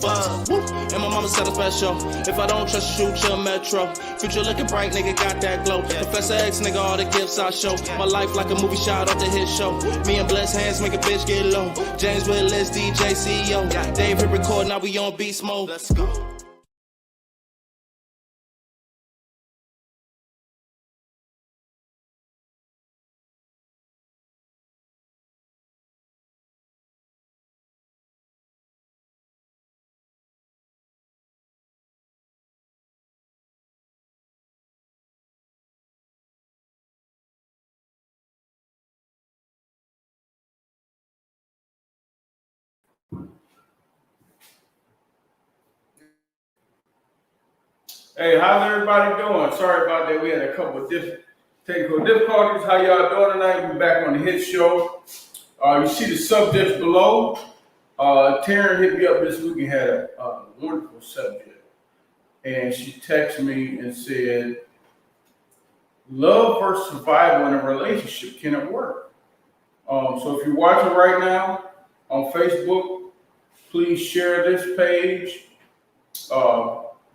buzz. Woo. And my mama said I'm special. If I don't trust you, shoot your metro. Future looking bright, nigga, got that glow. Professor X, nigga, all the gifts I show. My life like a movie shot off the hit show. Me and Bless Hands make a bitch get low. James Willis, DJ CEO. Dave hit record, now we on beast mode. Let's go. Hey, how's everybody doing? Sorry about that. We had a couple of technical difficulties. How y'all doing tonight? We're back on the Hit Show. You see the subjects below. Taryn hit me up this week and had a wonderful subject. And she texted me and said, love versus survival in a relationship, can it work? So if you're watching right now on Facebook, please share this page.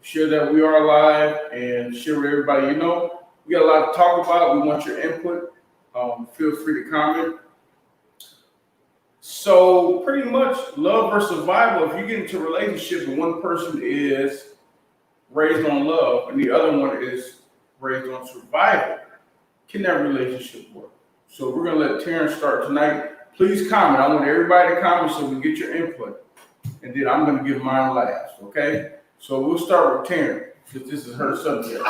Share that we are live and share with everybody you know. We got a lot to talk about. We want your input. Feel free to comment. So pretty much love versus survival. If you get into a relationship and one person is raised on love and the other one is raised on survival, can that relationship work? So we're going to let Taryn start tonight. Please comment. I want everybody to comment so we get your input. And then I'm going to give mine last, okay? So we'll start with Taryn, because this is her subject.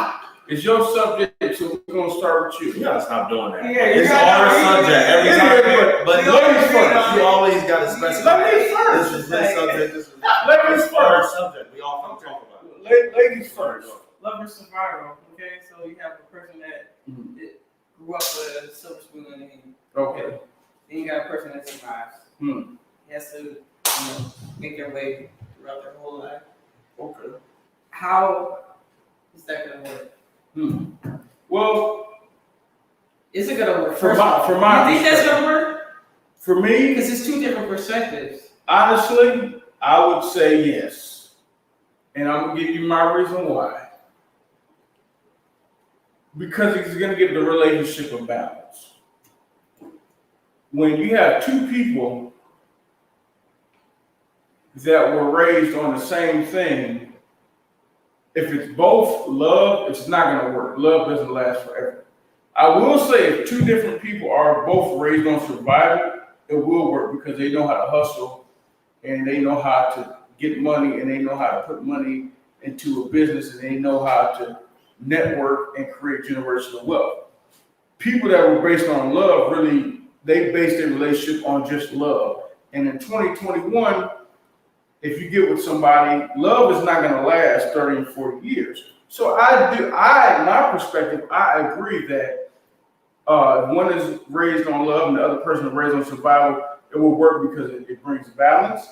It's your subject, so we're going to start with you. You gotta stop doing that. Yeah, it's our subject every time. But ladies first. You always gotta specify. Ladies first. This is his subject. This is ladies our first. subject. We all can talk about it. Ladies first. Love versus survival. Okay, so you have a person that grew up with a silver spoon in their hand. Okay. Then you got a person that survives. He has to, make their way throughout their whole life. Okay. How is that gonna work? Well, is it gonna work? For my you think that's gonna work? For me, Because it's two different perspectives. honestly, I would say yes. And I'm gonna give you my reason why. Because it's gonna give the relationship a balance. When you have two people that were raised on the same thing, if it's both love, it's not going to work. Love doesn't last forever. I will say if two different people are both raised on survival, it will work because they know how to hustle and they know how to get money and they know how to put money into a business and they know how to network and create generational wealth. People that were based on love, really, they based their relationship on just love. And in 2021, if you get with somebody, love is not going to last 30 and 40 years. So my perspective, I agree that one is raised on love and the other person is raised on survival, it will work because it brings balance.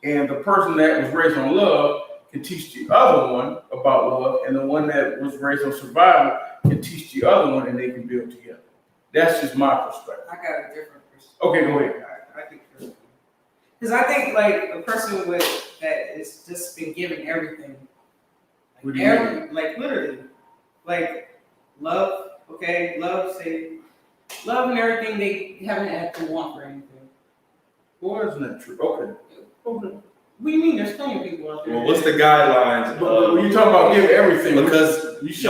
And the person that was raised on love can teach the other one about love, and the one that was raised on survival can teach the other one, and they can build together. That's just my perspective. I got a different perspective. Okay, go ahead. I think because I think like a person that is just been given everything, What do you mean? like literally, like love. Okay, love and everything. They haven't had to want for anything. Well, isn't that true? Okay. What do you mean? There's plenty of people out there. Well, what's the guidelines? But when you talk about give everything, Because you should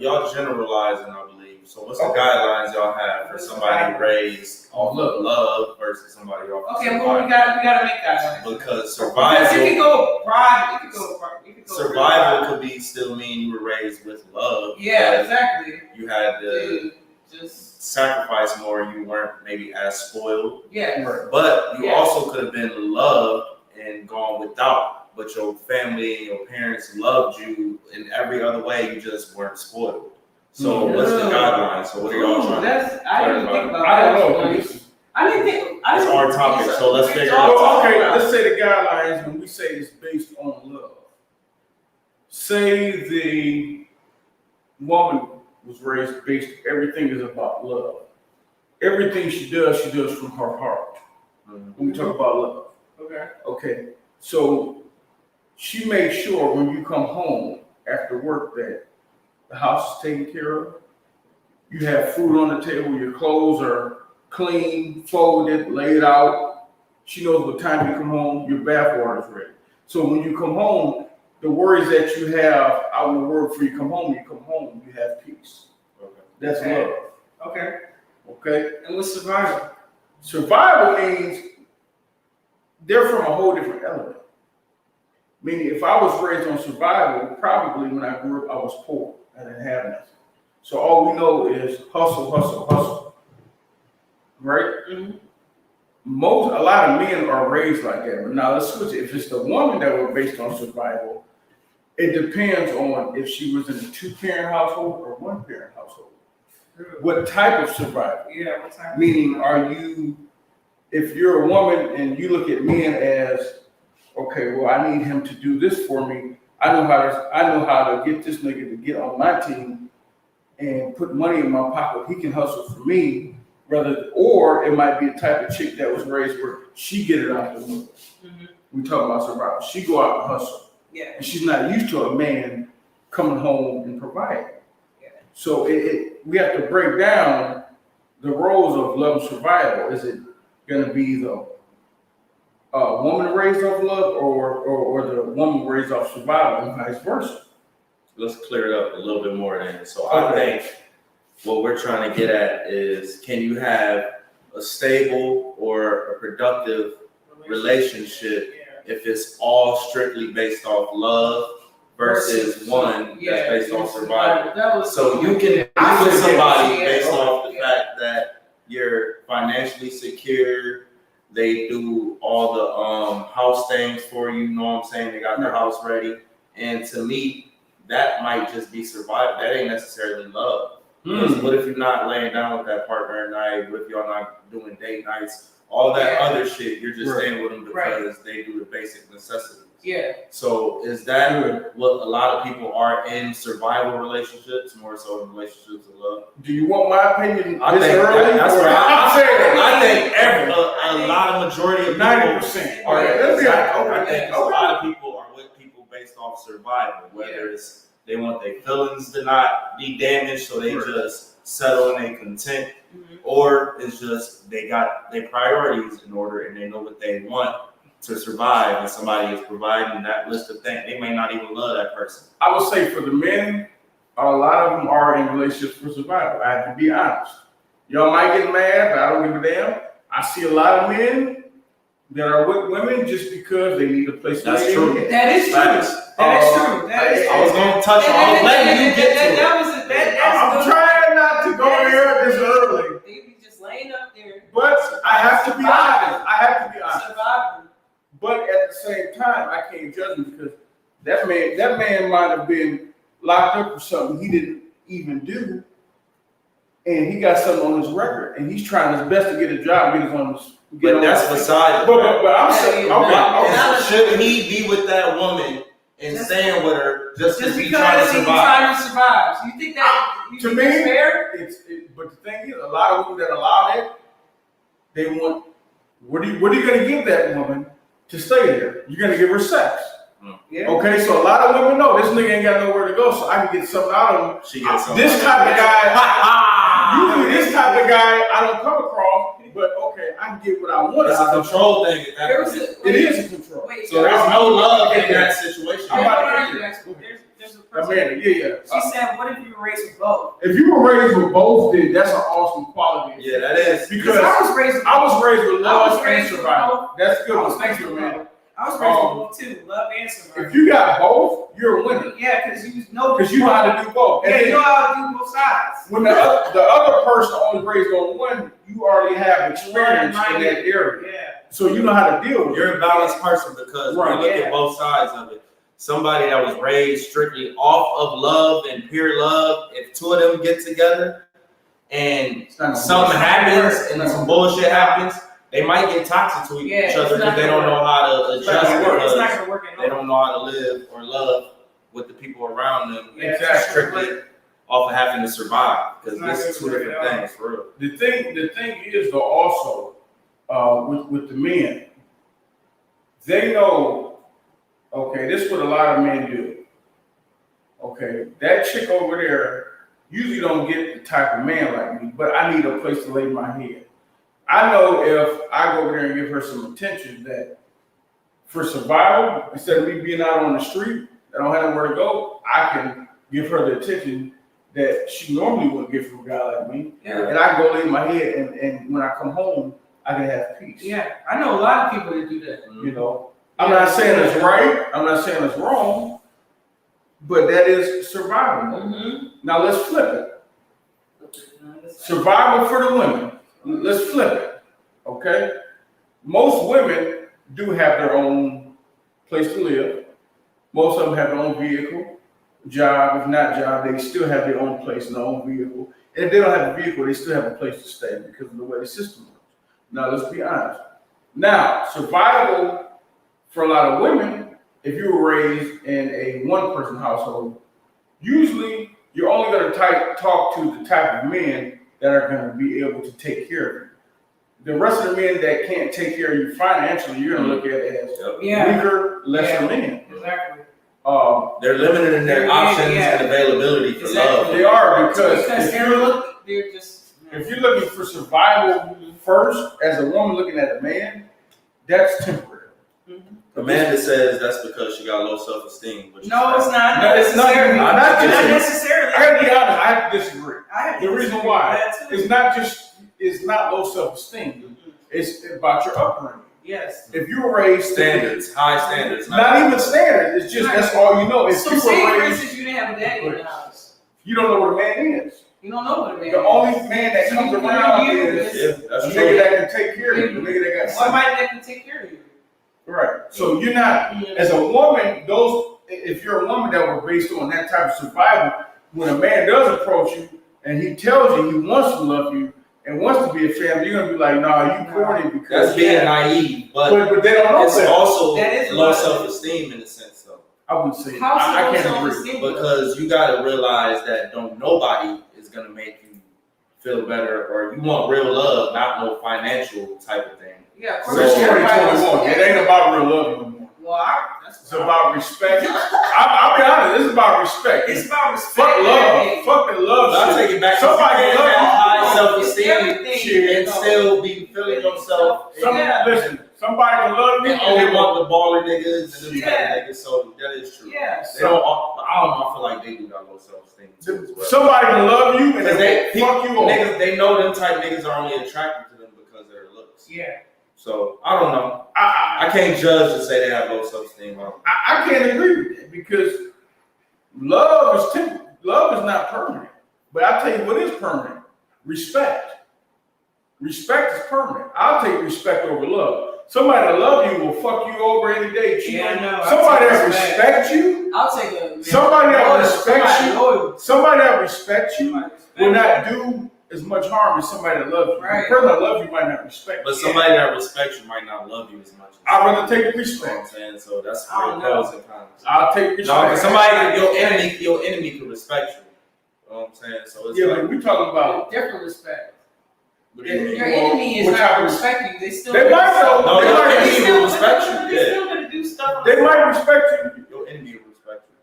y'all generalizing, I believe. So what's the guidelines y'all have for somebody raised off of love versus somebody off of Okay, survival? well we gotta make that one. Because Because it could go broad. survival could be still mean you were raised with love. Yeah, but exactly. You had to just sacrifice more. You weren't maybe as spoiled. yeah. Right. But you also could have been loved and gone without. But your family and your parents loved you in every other way. You just weren't spoiled. So what's the guideline? So what are y'all trying to I didn't think about I that. don't know. I didn't think. It's our topic, so let's figure out. Well, okay, let's say the guidelines when we say it's based on love. Say the woman was raised based, everything is about love. Everything she does from her heart. When we talk about love. Okay. Okay, so she makes sure when you come home after work that the house is taken care of. You have food on the table, your clothes are clean, folded, laid out. She knows what time you come home, your bath water is ready. So when you come home, the worries that you have out in the world before you come home, you have peace. Okay. That's Okay. love. Okay. Okay? And what's survival? Survival means they're from a whole different element. Meaning, if I was raised on survival, probably when I grew up, I was poor. I didn't have nothing. So all we know is hustle, hustle, hustle. Right? Mm-hmm. A lot of men are raised like that. But now let's switch it. If it's the woman that was based on survival, it depends on if she was in a 2-parent household or 1-parent household. What type of survival? Yeah, what time? Meaning, if you're a woman and you look at men as, okay, well, I need him to do this for me. I know how to get this nigga to get on my team and put money in my pocket. He can hustle for me, or it might be a type of chick that was raised where she get it out the window. Mm-hmm. We talk about survival. She go out and hustle. Yeah. And she's not used to a man coming home and providing. Yeah. So we have to break down the roles of love and survival. Is it going to be the woman raised off love or the woman raised off survival and vice versa? Let's clear it up a little bit more then. So I think what we're trying to get at is, can you have a stable or a productive relationship if it's all strictly based off love versus one that's based on survival? So you can be with somebody based off the fact that you're financially secure, they do all the house things for you, know what I'm saying? They got their house ready. And to me, that might just be survival. That ain't necessarily love. Because what if you're not laying down with that partner at night? What if y'all not doing date nights? All that other shit, you're just staying with them because they do the basic necessities. Yeah. So is that what a lot of people are in survival relationships, more so in relationships of love? Do you want my opinion I this think early? that's or- what I'm saying. I think a lot of majority of people 90%. are. I think a Okay. lot of people are with people based off survival, whether it's they want their feelings to not be damaged, so they just settle and they content, or it's just they got their priorities in order and they know what they want to survive, and somebody is providing that list of things. They may not even love that person. I would say for the men, a lot of them are in relationships for survival. I have to be honest. Y'all might get mad, but I don't give a damn. I see a lot of men that are with women just because they need a place to That's lay true. their head. That is true. That is true. That is true. I was going to touch on. I was letting you get to it. I'm trying not to go there this early, They be just laying up there. but I have to be honest. I have to be honest. Surviving. But at the same time, I can't judge him because that man might have been locked up for something he didn't even do, and he got something on his record, and he's trying his best to get a job, But that's beside But I'm saying, okay. Should he be with that woman and staying with her just Just be trying to because he's survive? trying to survive. So you think that To think me, that's fair? But the thing is, a lot of women that allow that, they want. What are you going to give that woman to stay there? You're going to give her sex. Yeah. Okay, so a lot of women know this nigga ain't got nowhere to go, so I can get something out of him. She gets something. This type of guy, usually this type of guy, I don't come across, but okay, I can get what I want. It's a control thing. It is a control. Wait, So there's no love in that situation. I'm about to there's a person. Amanda, yeah. She said, "What if you were raised with both?" If you were raised with both, then that's an awesome quality. Yeah, that is. Because I was raised with love I was and raised with survival. That's good. I was Thank raised you, with Amanda. both. I was raised with both too, love and survival. If you got both, you're a winner. Yeah, because you know Because you know how to do both. And Yeah, then you know how to do both sides. when the other person only raised on one, you already have experience in that area. Yeah. So you know how to deal with it. You're a balanced person because when you look at both sides of it. Somebody that was raised strictly off of love and pure love, if two of them get together and something happens and some bullshit happens, they might get toxic to each other because they don't know how to adjust It's not because gonna work at all. they don't know how to live or love with the people around them. Yeah, Strictly off of having to survive because It's not this is two gonna work different at all. things for real. The thing is though also with the men, they know, okay, this is what a lot of men do. Okay, that chick over there usually don't get the type of man like me, but I need a place to lay my head. I know if I go over there and give her some attention that for survival, instead of me being out on the street, I don't have nowhere to go, I can give her the attention that she normally wouldn't get from a guy like me. Yeah. And I can go lay my head, and when I come home, I can have peace. Yeah, I know a lot of people that do that. You know, I'm not saying it's right, I'm not saying it's wrong, but that is survival. Mm-hmm. Now let's flip it. Survival for the women. Let's flip it. Okay? Most women do have their own place to live. Most of them have their own vehicle, job. If not job, they still have their own place and their own vehicle. And if they don't have a vehicle, they still have a place to stay because of the way the system works. Now, let's be honest. Now, survival for a lot of women, if you were raised in a one-person household, usually you're only going to talk to the type of men that are going to be able to take care of you. The rest of the men that can't take care of you financially, you're going to look at it as weaker, lesser men. Exactly. They're limited in their options and availability for love. They are because they're just. If you're looking for survival first, as a woman looking at a man, that's temporary. Mm-hmm. Amanda says that's because she got low self-esteem. No, it's not. No, it's not. Not necessarily. I gotta be honest, I have to disagree. The reason disagree why with that too. it's not low self-esteem. It's about your upbringing. Yes. If you were raised Standards, high standards. not even standards, it's just that's all you know. If So you say, were for raised, instance, you didn't have a daddy in the house. you don't know what a man is. You don't know what a man The is. only man that comes around is Yeah, a that's nigga true. that can take care of you, a nigga that got something. Somebody that can take care of you. Right. So you're not, as a woman, if you're a woman that were based on that type of survival, when a man does approach you and he tells you he wants to love you and wants to be a family, you're gonna be like, nah, you corny because That's being naive, but but they don't know it's that. also That is low right. self-esteem in a sense, though. I would say How's I it can't low agree. self-esteem? Because you got to realize that nobody is gonna make you feel better, or you want real love, not no financial type of thing. Yeah, of So course. It's everybody 2021. wants- It ain't about real love no more. Well, that's It's about respect. I'll be honest, this is about respect. It's about respect. Fuck and love. everything. Fuck the love I'll shit. take it back. Somebody You love can have high It's self-esteem everything. and still be feeling yourself. Listen, somebody can love you And only want the baller niggas and them type Yeah. of niggas. So that is true. Yeah. They don't. I don't know. I feel like they do got low self-esteem too as well. Somebody can love you and Because they fuck you over. niggas, they know them type niggas are only attracted to them because of their looks. Yeah. So I don't know. I I can't judge to say they have low self-esteem. can't agree with that because love is temporary. Love is not permanent. But I'll tell you what is permanent. Respect. Respect is permanent. I'll take respect over love. Somebody that love you will fuck you over any day. cheat Yeah, on you. I know. Somebody I'll that take respects you, I'll take a somebody that loyal- respects somebody you, loyal. somebody that respects you Somebody will respect not do as much harm as somebody that loves you. Right. The person that loves you might not respect But you. somebody that respects you might not love you as much. I'd rather take You know what I'm respect. saying? So that's I don't pros and cons. I'll take respect. No, because somebody, your enemy can respect you. You know what I'm saying? So it's Yeah, like, but we talking about. Different respect. what do you mean? Your enemy is What not type gonna of- respect you. They still. They might though. No, They your might- enemy still will respect you. They Yeah. still gonna do stuff. They might respect you. Your enemy will respect you.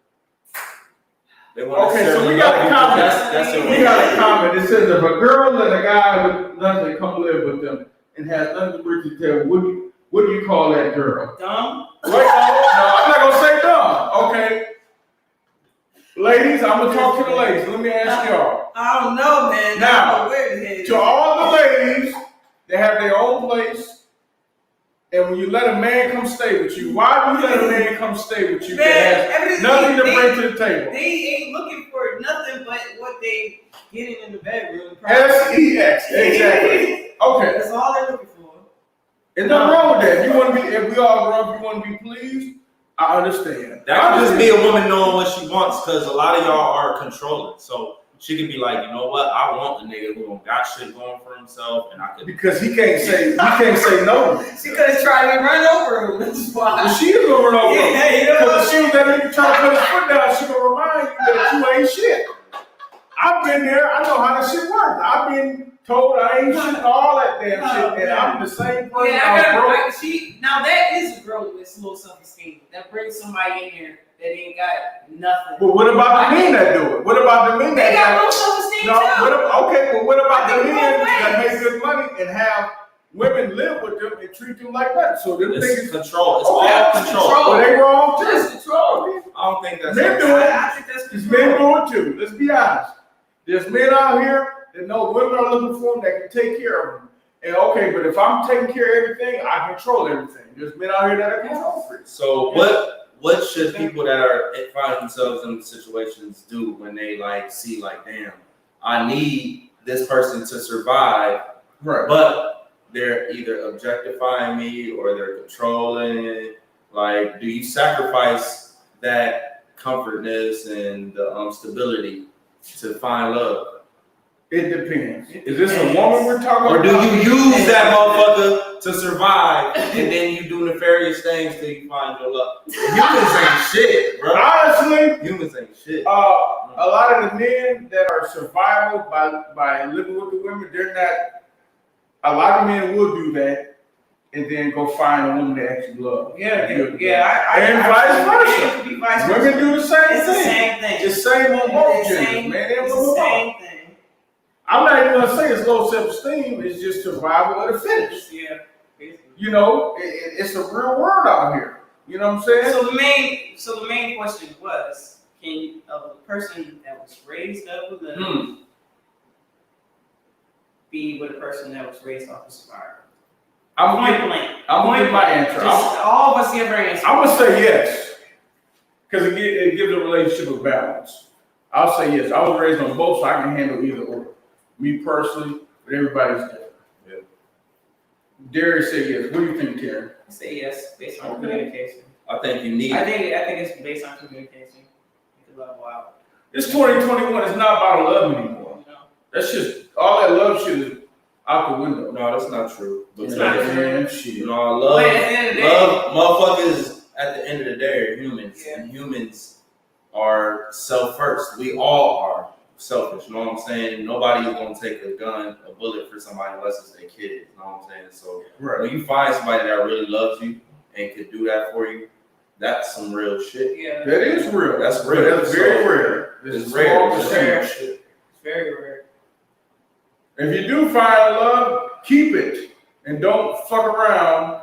They won't Okay, so necessarily we got love a you, comment. but that's your We got a comment. It says if a girl and a guy with nothing come live with them and has nothing to bring to the table, what do you call that girl? Dumb. Wait, no, I'm not gonna say dumb. Okay. Ladies, I'm gonna talk to the ladies. Let me ask y'all. I don't know, man. Now, I don't know where the head is. To all the ladies that have their own place, and when you let a man come stay with you, why do you let a man come stay with you Man, that has everything- nothing to they- bring to the table? They ain't looking for nothing but what they getting in the bedroom. SEX, exactly. Okay. That's all they're looking for. There's nothing wrong with that. If you want to be, if we all grow up, you want to be pleased, I understand. That could just be a woman knowing what she wants, because a lot of y'all are controlling. So she could be like, you know what, I want the nigga who don't got shit going for himself, and I could. Because he can't say no. She could have tried to run over him. That's why. But she is gonna run over him. Yeah, you know Because what? if she was that nigga trying to put his foot down, she gonna remind you that you ain't shit. I've been there. I know how that shit works. I've been told I ain't shit, all that damn shit, and I'm the same person. Yeah, I was broke. now that is a girl with low self-esteem. That brings somebody in here that ain't got nothing. But what about the men that do it? What about the men They that got low self-esteem no? too. Okay, but what about I the think men both that ways. make good money and have women live with them and treat them like that? So them It's niggas, control. It's Okay, all that's control. well, they wrong too. That's control. I don't think that's Men do it. I think that's There's control. men do it too. Let's be honest. There's men out here that know women are looking for them that can take care of them. And okay, but if I'm taking care of everything, I control everything. There's men out here that are control freaks. So what should people that are finding themselves in situations do when they like see like, damn, I need this person to survive, Right. but they're either objectifying me or they're controlling it. Like, do you sacrifice that comfortness and the stability to find love? It depends. Is this a woman we're talking Or about? do you use that motherfucker to survive and then you do nefarious things till you find your love? Humans ain't shit, bro. Honestly, Humans ain't shit. a lot of the men that are survival by living with the women, they're not. A lot of men will do that and then go find a woman they actually love. Yeah. And vice versa. It could be vice versa. Women do the same It's the thing. same thing. It's the same on both It's the genders, same- man. They It's don't the know. same thing. I'm not even gonna say it's low self-esteem. It's just survival of the fittest. Yeah. Basically. You know, it's a real word out here. You know what I'm saying? So the main question was, can a person that was raised up with love be with a person that was raised off of survival? I'm gonna Point give blank. my answer. Just all of us give our answer. I'm gonna say yes, because it gives a relationship a balance. I'll say yes. I was raised on both, so I can handle either or. Me personally, but everybody's different. Yeah. Darius said yes. What do you think, Terry? I say yes based on Okay. communication. I think you need I it. think it's based on communication. You can level out. It's 2021. It's not about love anymore. You know? That's just all that love shit is out the window. No, that's not true. It's not true. Man, shit. You know, But at the end of the day, motherfuckers at the end of the day are humans, Yeah. and humans are self first. We all are selfish. You know what I'm saying? Nobody is gonna take a bullet for somebody unless it's their kid. You know what I'm saying? So Right. when you find somebody that really loves you and could do that for you, that's some real shit. yeah, That is real. That's But real. That's very So, rare. It's a rare. small It's percentage. rare shit. it's very rare. If you do find love, keep it. And don't fuck around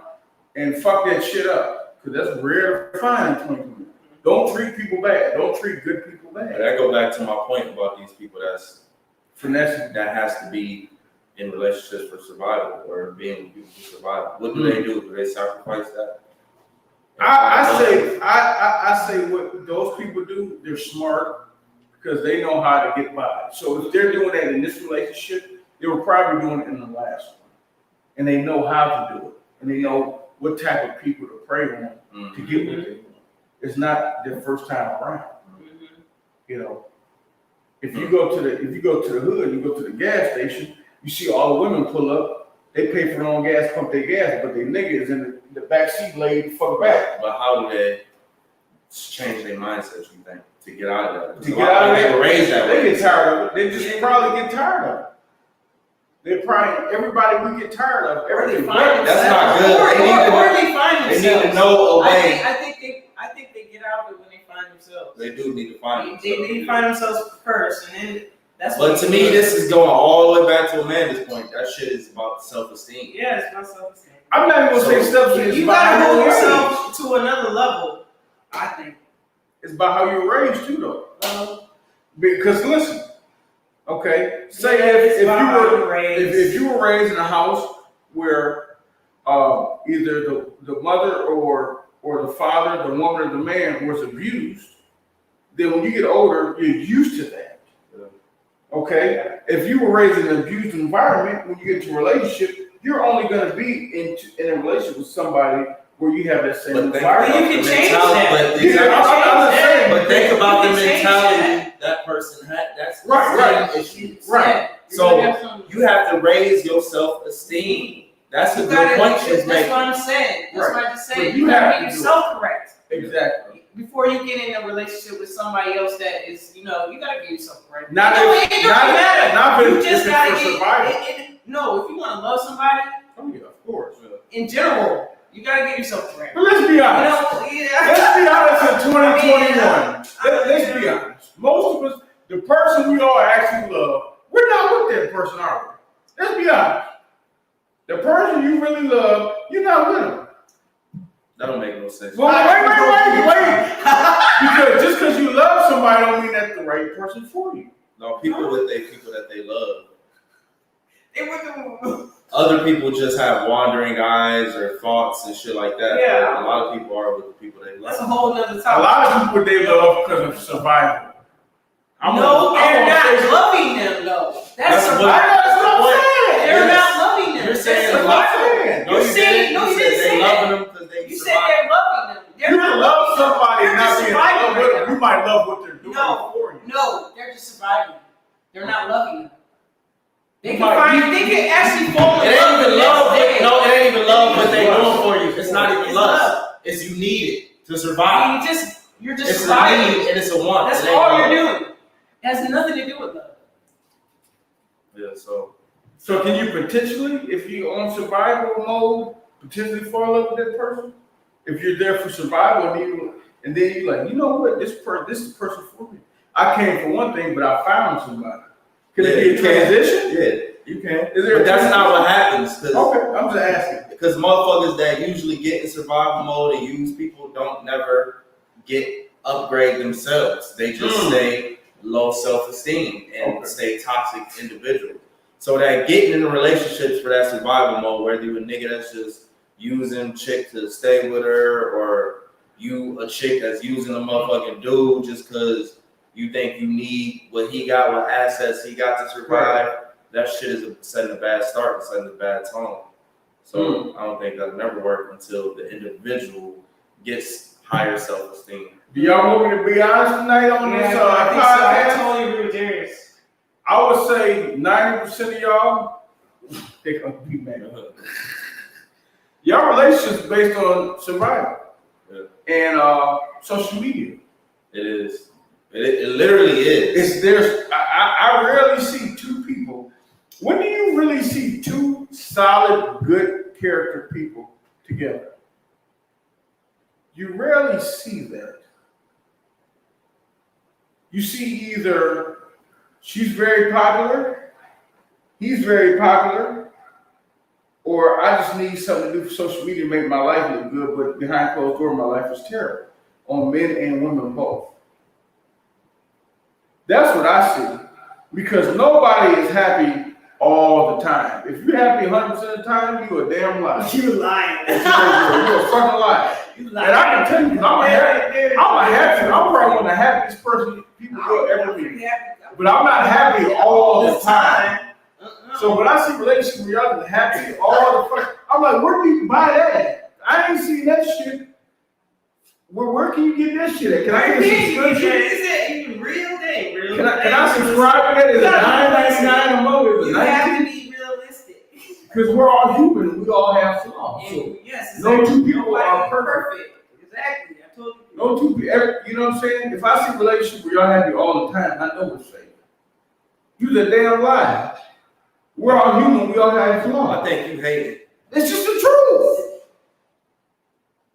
and fuck that shit up. Because that's rare to find in 2020. Don't treat people bad. Don't treat good people And bad. that go back to my point about these people Finesse. that has to be in relationships for survival or being with people for survival. What do they do? Do they sacrifice that? I say what those people do, they're smart because they know how to get by. So if they're doing that in this relationship, they were probably doing it in the last one. And they know how to do it. And they know what type of people to prey on to get what they want. It's not their first time around. You know, if you go to the hood, you go to the gas station, you see all the women pull up, they pay for their own gas, pump their gas, but their nigga is in the back seat laid fuck back. But how do they change their mindset, you think, to get out of that? To get out of They that, were raised that they way. get tired of it. They just probably get tired of it. Everybody we get tired of. Or they Everything. find That's not themselves. good. They need to- Or they find They themselves. need to know a way. I think they get out of it when they find themselves. They do need to find They themselves. find themselves first, and then that's But to me, this is going all the way back to Amanda's point. That shit is about self-esteem. Yeah, it's about self-esteem. I'm not even gonna say stuff. It's You about gotta how hold you're raised. yourself to another level, I think. It's about how you're raised too, though. Because listen, okay, say Yeah, if it's you about how were you're raised. if you were raised in a house where either the mother or the father, the woman or the man was abused, then when you get older, you're used to that. Okay? If you were raised in an abused environment, when you get into a relationship, you're only going to be in a relationship with somebody where you have that same But think environment. about you can the change mentality. that. But Yeah, exactly. I'm just saying. But think about the You can change mentality that person had. That's the Right. same issues. Right. So you have to raise your self-esteem. That's a You good gotta, point she's that's making. what I'm saying. That's Right. what I just But said. you You gotta have make to do yourself correct. Exactly. before you get in a relationship with somebody else that is, you know, you gotta give yourself a break. Not No, if- it don't not if- matter. not if You it's just for gotta survival. no, if you want to love somebody Oh yeah, of course. in general, you gotta give yourself a break. But let's be You honest. know, Let's be honest in 2021. Yeah. Let's be honest. Most of us, the person we all actually love, we're not with that person, are we? Let's be honest. The person you really love, you're not with them. That don't make no sense. Well, wait. Because just because you love somebody don't mean that's the right person for you. No, people with their people that they love. It was Other people just have wandering eyes or thoughts and shit like that. Yeah. A lot of people are with the people they that's a love. whole nother A topic. lot of people they love because of survival. No, they're not say- loving them though. That's That's survival. what- That's what I'm saying. They're Yes. not loving them. You're saying That's a lot. survival. No, you didn't. No, you You didn't said say they that. loving them because they You said survive. they're loving them. They're You not can love loving them. somebody They're not just being in surviving love with right them. now. You might love what they're doing No, for you. no, they're just surviving. They're not loving them. They You can might- find. They can actually fall It in ain't love. even the love. next day. No, it ain't even love what they It's doing lust. for you. It's not even It's lust. love. It's you need it to survive. You're just It's a surviving. need and it's a want. That's It ain't all love. you're doing. It has nothing to do with love. Yeah, so So can you potentially, if you're on survival mode, potentially fall in love with that person? If you're there for survival and then you like, you know what, this is the person for me. I came for one thing, but I found somebody. Can Yeah, it be a you can. transition? yeah, you can. Is there But a that's not what transition? happens because Okay, I'm just asking. because motherfuckers that usually get in survival mode and use people don't never upgrade themselves. They just stay low self-esteem and stay toxic individuals. So that getting into relationships for that survival mode, whether you a nigga that's just using chick to stay with her, or you a chick that's using a motherfucking dude just because you think you need what he got, what assets he got to survive, that shit is setting a bad start and setting a bad tone. So I don't think that'll never work until the individual gets higher self-esteem. Do y'all want me to be honest tonight on this podcast? totally agree with Darius. I would say 90% of y'all, they gonna be mad. Y'all relationships based on survival and social media. It is. It literally is. I rarely see two people. When do you really see two solid, good character people together? You rarely see that. You see either she's very popular, he's very popular, or I just need something to do for social media to make my life look good, but behind closed doors, my life is terrible. On men and women both. That's what I see. Because nobody is happy all the time. If you're happy 100% of the time, you're a damn liar. You lying. You're a fucking liar. You And lying. I can tell you, I'm probably one of the happiest person people will ever meet. But I'm not happy all the time. So when I see relationships where y'all are happy all the fuck, I'm like, where do you buy that at? I ain't seen that shit. Where can you get that shit at? Can I get a subscription? Is it even real? They ain't real. Can I subscribe to that? Is it $9.99 a month? Is it You have $19? to be realistic. Because we're all human. We all have flaws. So And yes, no exactly. two people Nobody are is perfect. Exactly. I told you. no two people, you know what I'm saying? If I see a relationship where y'all happy all the time, I know it's fake. You the damn lie. We're all human. We all have I flaws. think you hate it. It's just the truth.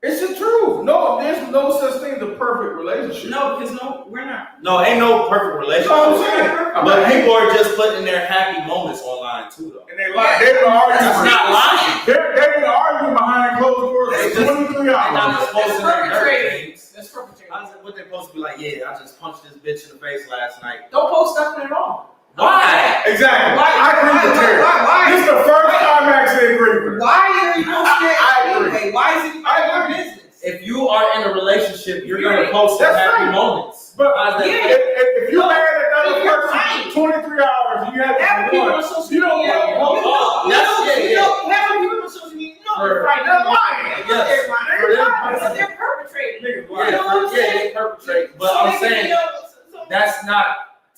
It's the truth. No, there's no such thing as a perfect relationship. No, because we're not. No, ain't no perfect That's what I'm relationship. saying. I'm But not people are just putting their happy moments online too, though. and they lie. They've been arguing. That's not lying. They've been arguing behind closed doors They for just- 23 They're hours. not just posting their dirt perpetrating. things. That's perpetrating. What they supposed to be like? Yeah, I just punched this bitch in the face last night. Don't post nothing at all. Why? Exactly. Why? I agree with Terry. Why? This is the first time I actually agree with her. Why are you posting I that agree. anyway? Why is it I your agree. business? If you are in a relationship, you're gonna post some That's happy right. moments. But How's that? Yeah. if you No, married another if you're person right. 23 hours and you have Having to people one, on social you don't media, want to post. having people on social media, you know For- they're right. they're lying. You know they're lying. For them, Because they're perpetrating. Niggas Yeah, lying. You know what I'm saying? they perpetrate. But So I'm they can saying be on- that's not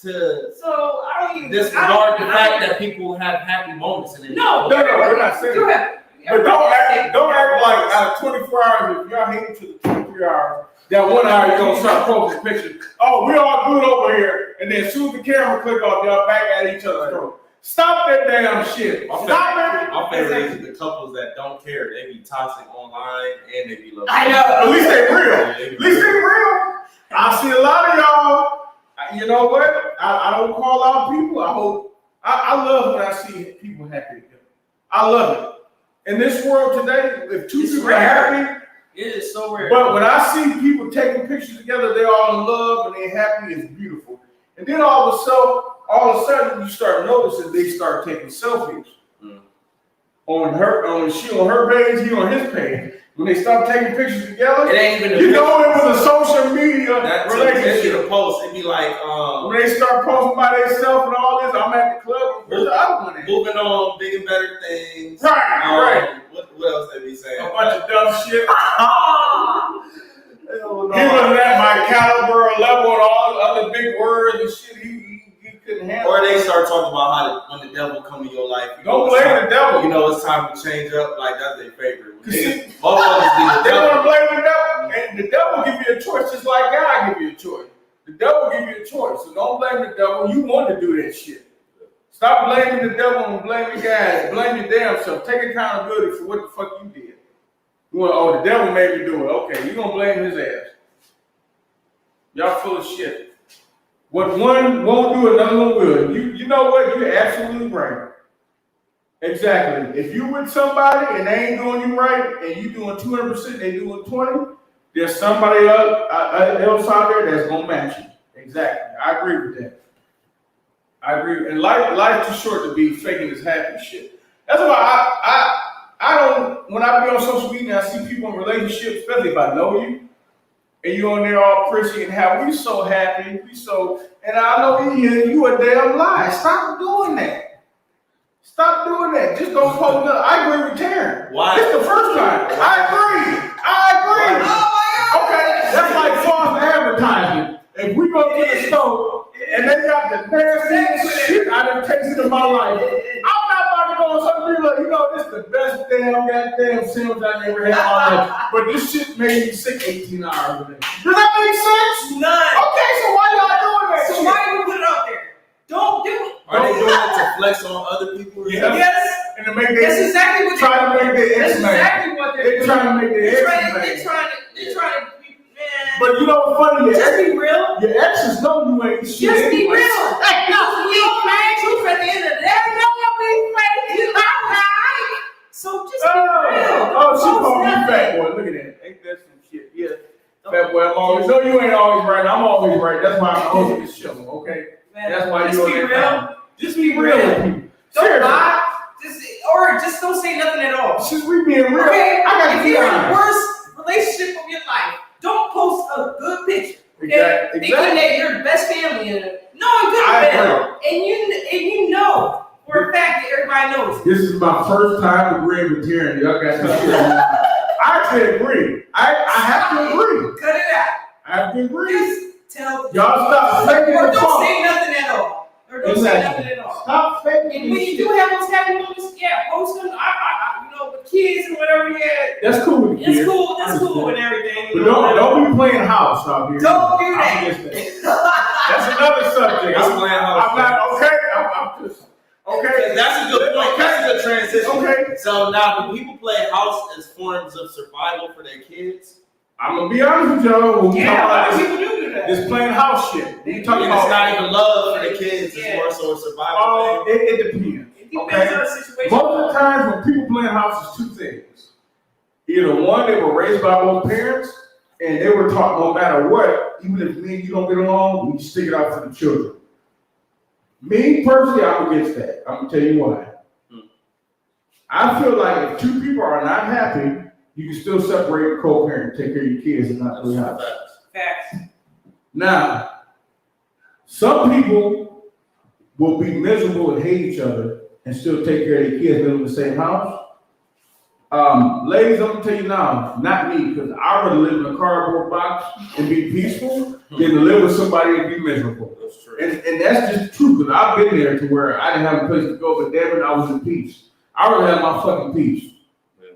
to So I don't even disregard the fact that people have happy moments in it. No, No, we're not saying you that. have. But don't act like out of 24 hours, if y'all hate each other 23 hours, That one hour you're gonna start posting pictures. Oh, we all good over here. And then as soon as the camera click off, y'all back at each other's throat. Stop that damn shit. My Stop favorite is the couples that don't care. They be toxic online and they be loving. I know. At least they real. Yeah, they be At least they real. I see a lot of y'all. You know what? I don't call out people. I love when I see people happy together. I love it. In this world today, if two It's people rare. are happy, It is so rare. but when I see people taking pictures together, they're all in love and they're happy, it's beautiful. And then all of a sudden you start noticing they start taking selfies. On her page, he on his page. When they start taking pictures together, It ain't even a you know it was a social media That's relationship. the post. It'd be like, When they start posting by themselves and all this, I'm at the club. Where's the other one at? moving on, bigger, better things. Right. What else they be saying? A bunch of dumb shit. He Hell no. wasn't at my caliber or level and all the other big words and shit. He couldn't handle. Or they start talking about how when the devil come in your life, you Don't know it's blame time- the devil. You know it's time to change up. Like that's their favorite. You see, Motherfuckers be the They want to devil. blame the devil, and the devil give you a choice, just like God give you a choice. The devil give you a choice, so don't blame the devil. You want to do that shit. Stop blaming the devil and blaming God. Blame your damn self. Take accountability for what the fuck you did. You want? Oh, the devil made me do it. Okay, you gonna blame his ass? Y'all full of shit. What one won't do, another one will. You know what? You're absolutely right. Exactly. If you with somebody and they ain't doing you right, and you doing 200%, they doing 20%, there's somebody else out there that's gonna match you. Exactly. I agree with that. I agree. And life's too short to be faking this happy shit. That's why I don't. When I be on social media, I see people in relationships, especially if I know you, and you on there all pretty and how we so happy, and I know you a damn lie. Stop doing that. Stop doing that. Just don't post up. I agree with Taryn. Why? It's the first time. I agree. Okay, that's like false advertising. If we go to the store and they got the nastiest shit I done tasted in my life, I'm not about to go on something like, this is the best damn goddamn sandwich I ever had in my life. But this shit made me sick 18 hours a day. Does that make sense? None. Okay, so why y'all doing that So shit? why you put it out there? Don't do it. Are they doing it to flex on other people? Yeah. Yes. And to make That's they exactly what try to make their That's ex mad. exactly what they're They doing. trying to make their They're ex trying mad. to be, man. But you know what's funny? Just be real. Your exes know you ain't shit. Just be anyway. real. Hey, no, we don't mind truth at the end of the day. No, we fake. You right. So just be real. Oh, she Post called me nothing. fat boy. Look at that. Ain't that some shit? Yeah. Fat boy, I'm always. No, you ain't always right. I'm always right. That's why I'm always this show. Okay. Man, That's why just you be on that real. time. Just be real with people. Don't Seriously. lie. Just don't say nothing at all. Since we being real, Okay, I gotta if be you're in the honest. worst relationship of your life, don't post a good picture. Okay? Exactly. Thinking that you're the best family in it. No, I'm good I with agree. that. And you know for a fact that everybody knows. This is my first time agreeing with Taryn. Y'all got some shit. I actually agree. I have to agree. Cut it out. I have to agree. Just tell. Y'all stop faking Or the don't funk. say nothing at all. Or don't say nothing at all. Stop faking And when this you shit. do have those happy moments, yeah, post them. With kids and whatever you had. That's cool with the kids. It's cool. That's I cool understand. and everything. But don't be playing house out here. Don't do I'm that. against that. That's another subject. That's playing house. I'm not okay. I'm just okay. That's a good point. That's a good transition. Okay. So now, do people play house as forms of survival for their kids? I'm gonna be honest with y'all. When we Yeah, a talk lot of about people do that. this playing house shit, we talking And it's about. not even love for the kids. It's Yeah. more so a survival thing. It depends. It depends Okay. on the situation. Most of the times when people playing house is two things. Either one, they were raised by both parents, and they were taught no matter what, even if me and you don't get along, we stick it out for the children. Me personally, I'm against that. I'm gonna tell you why. I feel like if two people are not happy, you can still separate the co-parent, take care of your kids, and not play house. Facts. Now, some people will be miserable and hate each other and still take care of their kids, live in the same house. Ladies, I'm gonna tell you now, not me, because I'd rather live in a cardboard box and be peaceful than to live with somebody and be miserable. That's true. And that's just true, because I've been there to where I didn't have a place to go, but damn it, I was in peace. I rather have my fucking peace.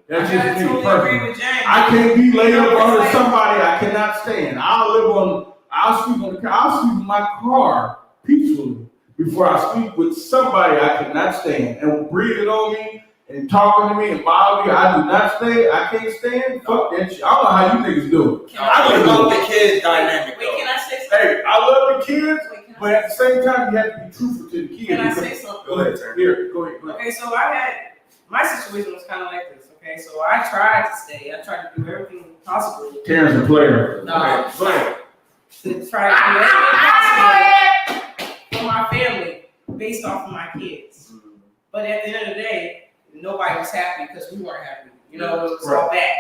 That's I just me totally personally. agree with James. I can't be laid up It's under like- somebody I cannot stand. I'll sleep in my car peacefully before I sleep with somebody I cannot stand and breathing on me and talking to me and bothering me. I do not stand. I can't stand. Fuck that shit. I don't know how you niggas do it. I love the kids dynamic Wait, though. can I say something? Hey, I love the kids, Wait, can I but at the same time, you have to be truthful to the kids. Can I because- say something? Go ahead, Turner. Here, go ahead. Okay, so my situation was kind of like this. Okay, so I tried to stay. I tried to do everything possible Terrence a player. No. Okay, go ahead. to try to do everything possible for my family based off of my kids. But at the end of the day, nobody was happy because we weren't happy. You know, it was all bad,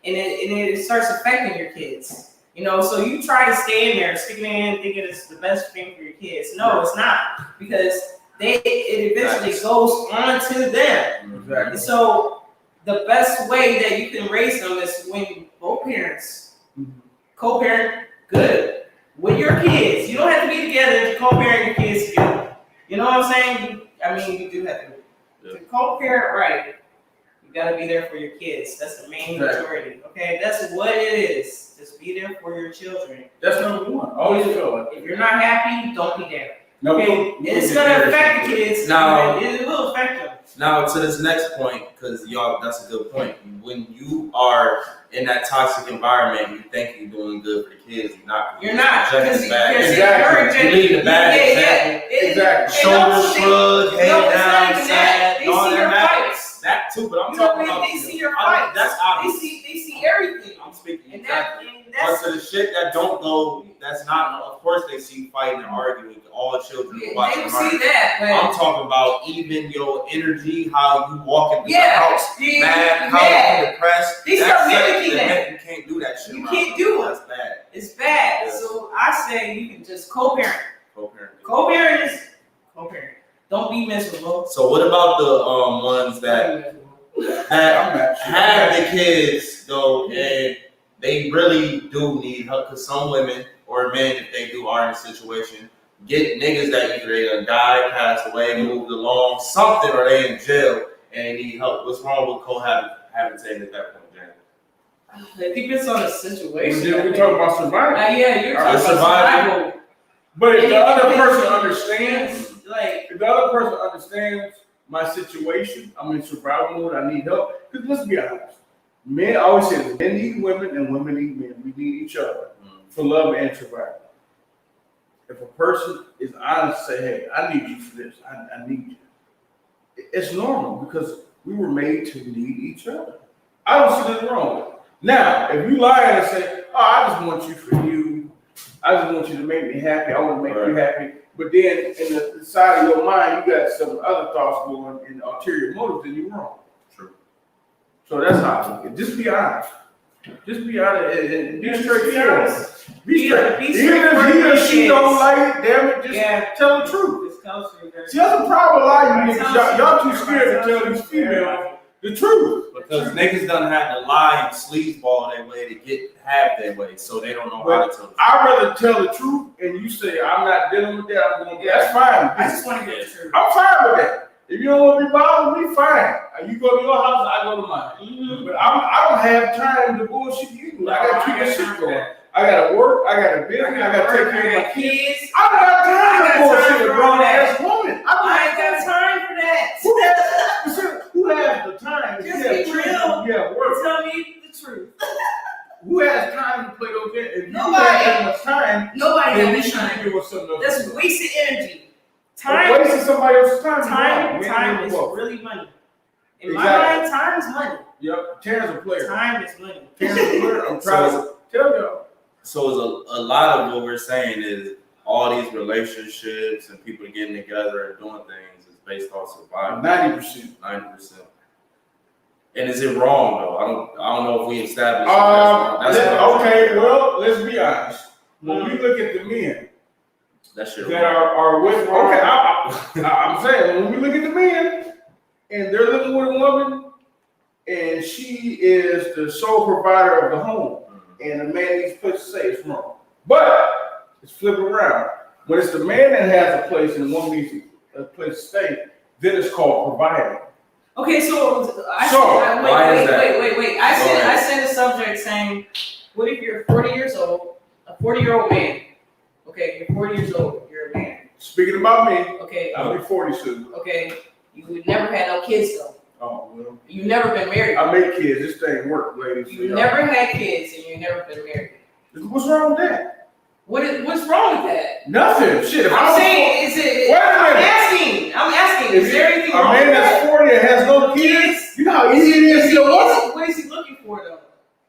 and it starts affecting your kids. You know, so you try to stay in there, sticking in, thinking it's the best thing for your kids. No, it's not, because it eventually goes on to them. Exactly. And so the best way that you can raise them is when both parents co-parent good with your kids. You don't have to be together to co-parent your kids together. You know what I'm saying? I mean, you do have to co-parent right. You gotta be there for your kids. That's the main majority. Okay, that's what it is. Just be there for your children. That's number one. Always feel like. If you're not happy, don't be there. No, Okay, it's gonna affect the kids. Now- It will affect them. Now to this next point, because y'all, that's a good point. When you are in that toxic environment, you think you're doing good for the kids. You're not, Projecting because bad. Exactly. You lead a bad example. Exactly. Shoulder shrug, head No, it's not down, even sad, that. They all see that your matters. fights. That too, but I'm You know, talking about. they see your fights. That's obvious. They see everything. I'm speaking And exactly. and But that's to the shit that don't go, that's not. Of course, they see fighting and arguing. All children they watch will and see argue. that, I'm but talking about even your energy, how you walk into the yeah, house, mad, how you depressed. They That's start it. mimicking that. You can't do that shit. You around can't them. do it. That's bad. It's bad. Yes. So I say you can just co-parent. Co-parent. Co-parent is co-parent. Don't be miserable. So what about the ones that have the kids though, and they really do need help? Because some women or men, if they are in a situation, get niggas that either they done died, passed away, moved along, something, or they in jail and they need help. What's wrong with cohabiting at that point, James? It depends on the situation. We talk about survival. Yeah, you're All talking right, about survival. But if And the other it- person understands, Like, if the other person understands my situation, I'm in survival mode, I need help. Because let's be honest, men, I always say this, men need women and women need men. We need each other for love and survival. If a person is honest, say, hey, I need you for this, I need you. It's normal because we were made to need each other. I don't see nothing wrong with it. Now, if you lie and say, oh, I just want you for you, I just want you to make me happy, I want to make you happy, but then in the side of your mind, you got some other thoughts going in ulterior motives, then you're wrong. True. So that's how I look at it. Just be honest. Just be honest and be Yeah, just straight. be honest. Be straight. Be Even straightforward if he or with she kids. don't like it, damn it, just Yeah. tell the truth. It's culture. See, that's a problem with lying niggas. Everybody Y'all too tells scared to you. tell these females the truth. Because niggas done had to lie and sleazeball their way to have their way, so they don't know how to tell the truth. I'd rather tell the truth and you say, I'm not dealing with that, I'm going to, that's fine. I just want to get the truth. I'm fine with that. If you don't want to be bothered with me, fine. You go to your house, I go to mine. But I don't have time to bullshit you. I got to keep this shit going. I got to work, I got a business, I got to take care of my kids. I don't have time to bullshit a grown ass woman. I ain't got time for that. Who has the time? If Just you have be children, real. you have work. Tell me the truth. Who has time to play those games? If you Nobody. have that much time, Nobody then has you should time. be doing something else. That's wasted energy. Time, wasting somebody else's time. Time is really money. In my Exactly. mind, time is money. Yep, Terrence a player. Time is money. Terrence a player. I'm trying to tell y'all. So it's a lot of what we're saying is all these relationships and people getting together and doing things is based off survival. 90%. 90%. And is it wrong though? I don't know if we established that's Okay, well, let's be honest. When we look at the men that shit that wrong. are with, I'm saying when we look at the men and they're living with a woman and she is the sole provider of the home, and the man needs a place to stay, it's wrong. But it's flipped around. When it's the man that has a place and the woman needs a place to stay, then it's called providing. Okay, so why is that? wait. I sent a subject saying, what if you're 40 years old, a 40-year-old man? Okay, you're 40 years old, you're a man. Speaking about me, Okay, I'll be 40 soon. okay, you would never had no kids though. Oh, well. You never been married. I make kids. This thing work, ladies. You never had kids and you never been married. What's wrong with that? What's wrong with that? Nothing. Shit. If I'm saying, is it? Wait a minute. I'm asking. Is there anything wrong a man with that's that? 40 and has no kids, you know how easy it is to get one? What is he looking for though?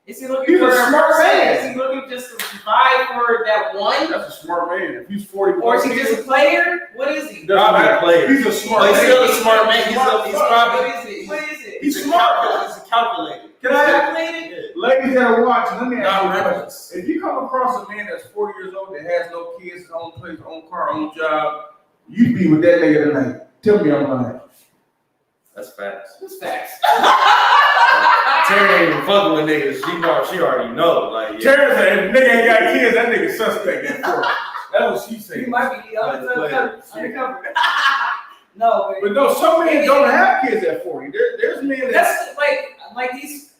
Is he looking He's for a smart man. Is he looking just to provide for that one? That's a smart man. If he's 40, Or is he just a player? What is he? Probably a player. He's a smart But man. he's still a smart man. He's What probably is it? What is it? He's smart. He's a calculator. Can I, Calculated? ladies that are watching, let me ask Not you a question. reckless. If you come across a man that's 40 years old that has no kids, his own place, own car, own job, you be with that nigga tonight. Tell me I'm lying. That's facts. What's facts? Terry ain't even fucking with niggas. She already know. Like, yeah. Terry said, if nigga ain't got kids, that nigga suspect at 40. That's what she You said. might be Like a player. undercover. No, But no, some men don't have kids at 40. There's men that that's like these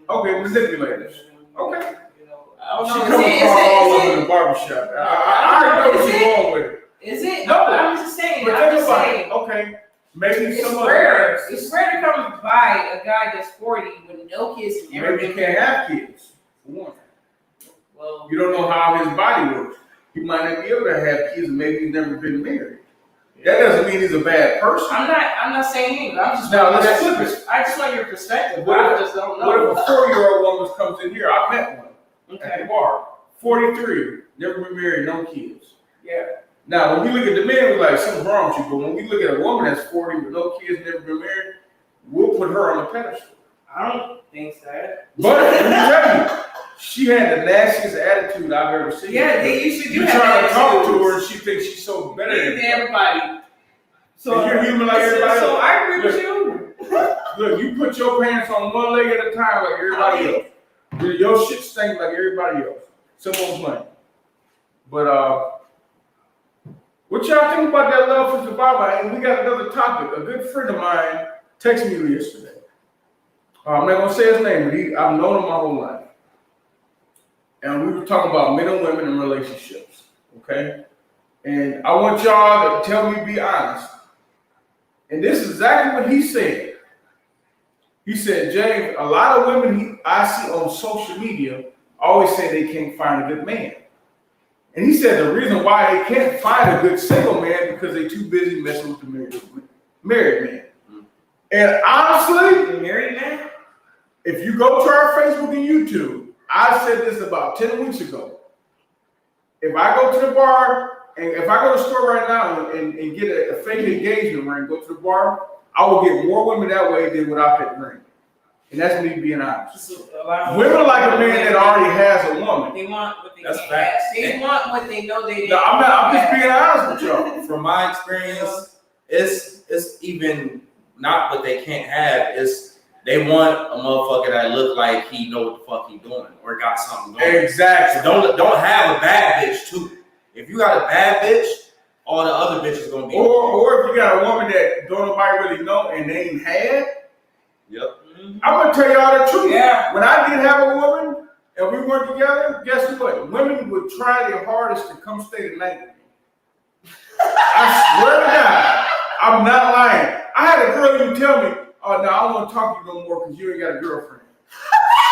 okay, manipulators. Okay. You know, I don't She know. comes across all over the barbershop. I already know what's wrong with it. Is it? No. I'm just saying. But I'm think just about it. saying. Okay, maybe It's some other rare. guys, It's rare to come by a guy that's 40 with no kids and never maybe he been can't married. have kids. For one. Well, You don't know how his body works. He might not be able to have kids, and maybe he's never been married. That doesn't mean he's a bad person. I'm not saying anything. I'm just Now, let's flip it. I just want your perspective. What I if- just don't What know. if a 40-year-old woman comes in here? I met one at the Okay. bar. 43, never been married, no kids. Yeah. Now, when we look at the man, we're like, something's wrong with you. But when we look at a woman that's 40 with no kids, never been married, we'll put her on a pedestal. I don't think that. But let me tell you, she had the nastiest attitude I've ever seen. Yeah, they usually do You have try to talk to attitudes. her, and she thinks she's so better Better than than you. everybody. So And you're human like everybody So else. I agree with you. Look, you put your pants on one leg at a time like everybody else. Your shit stinks like everybody else. Simple as money. But what y'all think about that love for survival? And we got another topic. A good friend of mine texted me yesterday. I'm not gonna say his name, but I've known him my whole life. And we were talking about men and women in relationships. Okay? And I want y'all to tell me, be honest. And this is exactly what he said. He said, James, a lot of women I see on social media always say they can't find a good man. And he said the reason why they can't find a good single man because they're too busy messing with the married man. And honestly, You married man? if you go to our Facebook and YouTube, I said this about 10 weeks ago. If I go to the bar, and if I go to the store right now and get a fake engagement ring, go to the bar, I will get more women that way than without that ring. And that's me being honest. Women like a man that already has a woman. They want what they That's can't facts. have. They want what they know they didn't. No, I'm just being honest with y'all. From my experience, it's even not what they can't have. It's they want a motherfucker that look like he know what the fuck he doing or got something going. Exactly. So don't have a bad bitch too. If you got a bad bitch, all the other bitches gonna be. Or if you got a woman that don't nobody really know and they ain't had, Yep. Mhm. I'm gonna tell y'all the truth. Yeah. When I did have a woman and we weren't together, guess what? Women would try their hardest to come stay the night with me. I swear to God, I'm not lying. I had a girl who tell me, "Oh no, I don't want to talk to you no more because you ain't got a girlfriend."